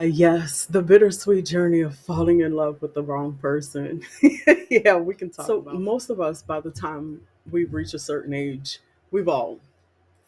Yes, the bittersweet journey of falling in love with the wrong person. Yeah, we can talk about. So, most of us, by the time we reach a certain age, we've all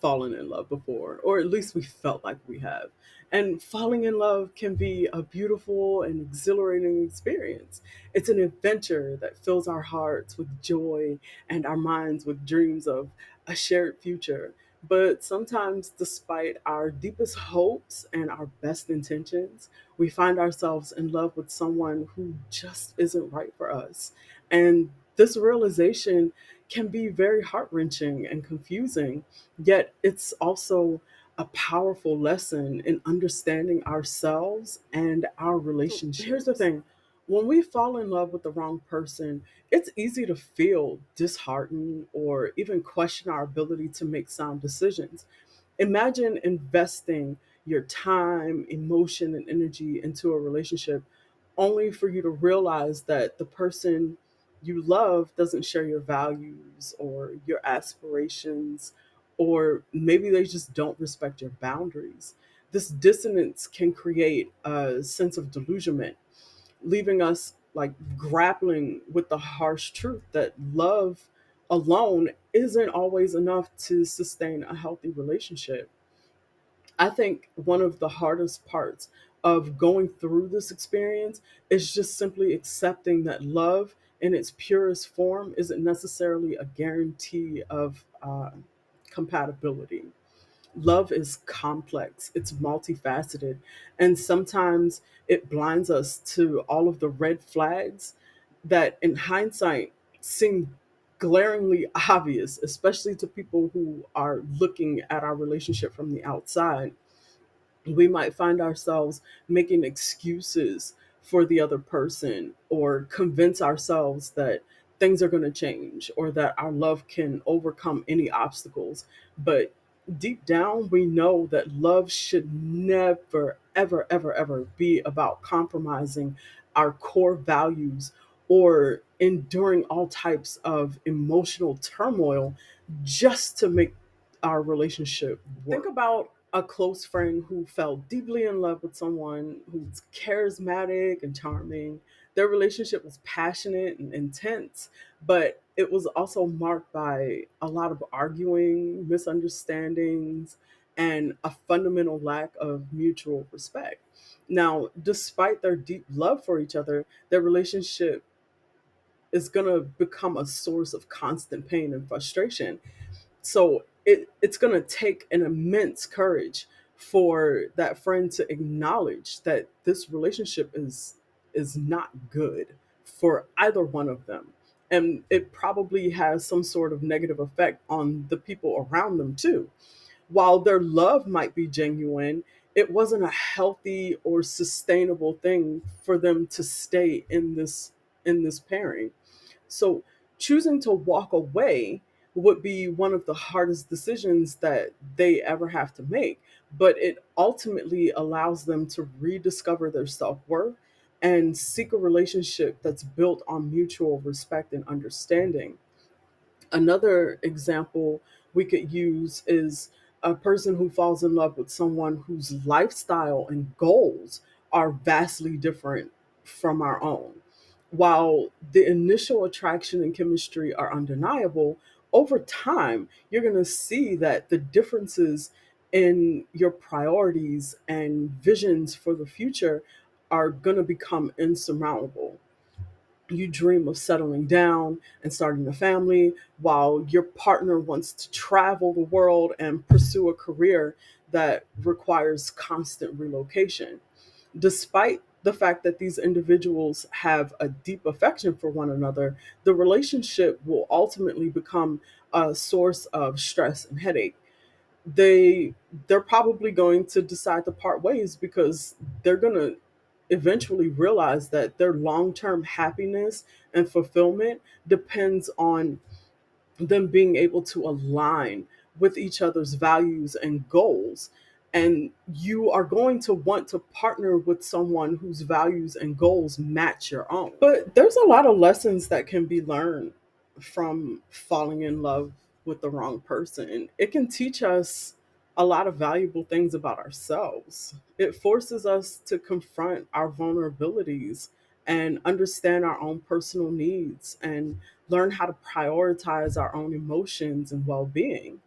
fallen in love before, or at least we felt like we have. And falling in love can be a beautiful and exhilarating experience. It's an adventure that fills our hearts with joy and our minds with dreams of a shared future. But sometimes, despite our deepest hopes and our best intentions, we find ourselves in love with someone who just isn't right for us. And this realization can be very heart wrenching and confusing, yet it's also a powerful lesson in understanding ourselves and our relationships. Here's the thing, when we fall in love with the wrong person, it's easy to feel disheartened or even question our ability to make sound decisions. Imagine investing your time, emotion, and energy into a relationship only for you to realize that the person you love doesn't share your values or your aspirations, or maybe they just don't respect your boundaries. This dissonance can create a sense of delusionment, leaving us like grappling with the harsh truth that love alone isn't always enough to sustain a healthy relationship. I think one of the hardest parts of going through this experience is just simply accepting that love in its purest form isn't necessarily a guarantee of compatibility. Love is complex, it's multifaceted, and sometimes it blinds us to all of the red flags that, in hindsight, seem glaringly obvious, especially to people who are looking at our relationship from the outside. We might find ourselves making excuses for the other person or convince ourselves that things are going to change or that our love can overcome any obstacles. But deep down, we know that love should never, ever, ever, ever be about compromising our core values or enduring all types of emotional turmoil just to make our relationship work. Think about a close friend who fell deeply in love with someone who's charismatic and charming. Their relationship was passionate and intense, but it was also marked by a lot of arguing, misunderstandings, and a fundamental lack of mutual respect. Now, despite their deep love for each other, their relationship is going to become a source of constant pain and frustration. So it's going to take an immense courage for that friend to acknowledge that this relationship is not good for either one of them, and it probably has some sort of negative effect on the people around them too. While their love might be genuine, it wasn't a healthy or sustainable thing for them to stay in this pairing. So choosing to walk away would be one of the hardest decisions that they ever have to make, but it ultimately allows them to rediscover their self worth and seek a relationship that's built on mutual respect and understanding. Another example we could use is a person who falls in love with someone whose lifestyle and goals are vastly different from our own. While the initial attraction and chemistry are undeniable, over time, you're going to see that the differences in your priorities and visions for the future are going to become insurmountable. You dream of settling down and starting a family, while your partner wants to travel the world and pursue a career that requires constant relocation. Despite the fact that these individuals have a deep affection for one another, the relationship will ultimately become a source of stress and headache. They're probably going to decide to part ways because they're going to eventually realize that their long-term happiness and fulfillment depends on them being able to align with each other's values and goals. And you are going to want to partner with someone whose values and goals match your own. But there's a lot of lessons that can be learned from falling in love with the wrong person. It can teach us a lot of valuable things about ourselves. It forces us to confront our vulnerabilities and understand our own personal needs and learn how to prioritize our own emotions and well being.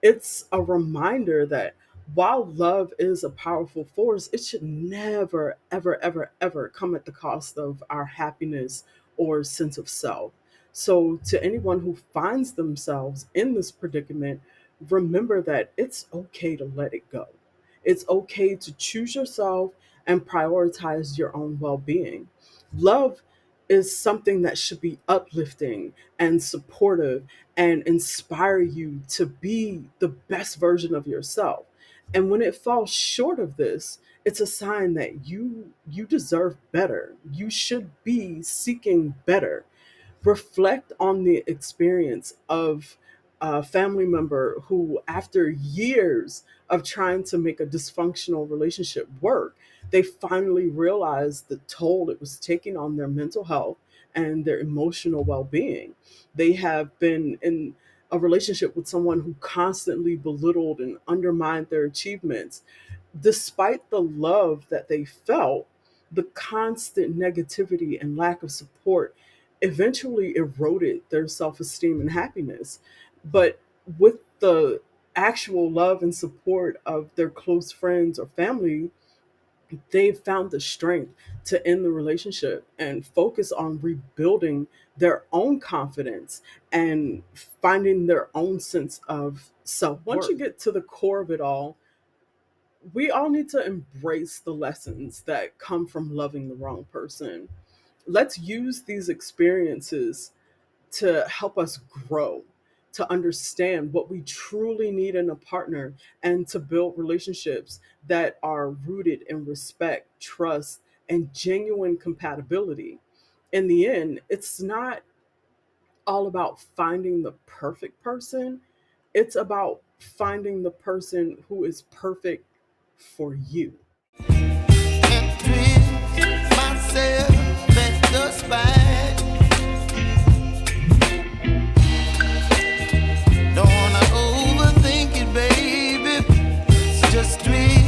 It's a reminder that while love is a powerful force, it should never, ever, ever, ever come at the cost of our happiness or sense of self. So, to anyone who finds themselves in this predicament, remember that it's okay to let it go. It's okay to choose yourself and prioritize your own well being. Love is something that should be uplifting and supportive and inspire you to be the best version of yourself. And when it falls short of this, it's a sign that you deserve better. You should be seeking better. Reflect on the experience of a family member who, after years of trying to make a dysfunctional relationship work, they finally realized the toll it was taking on their mental health and their emotional well being. They have been in a relationship with someone who constantly belittled and undermined their achievements. Despite the love that they felt, the constant negativity and lack of support eventually eroded their self esteem and happiness. But with the actual love and support of their close friends or family, they found the strength to end the relationship and focus on rebuilding their own confidence and finding their own sense of self. Once you get to the core of it all, we all need to embrace the lessons that come from loving the wrong person. Let's use these experiences to help us grow, to understand what we truly need in a partner, and to build relationships that are rooted in respect, trust, and genuine compatibility. In the end, it's not all about finding the perfect person, it's about finding the person who is perfect for you. And twist myself at the spine. Don't wanna overthink it, baby. It's just twist.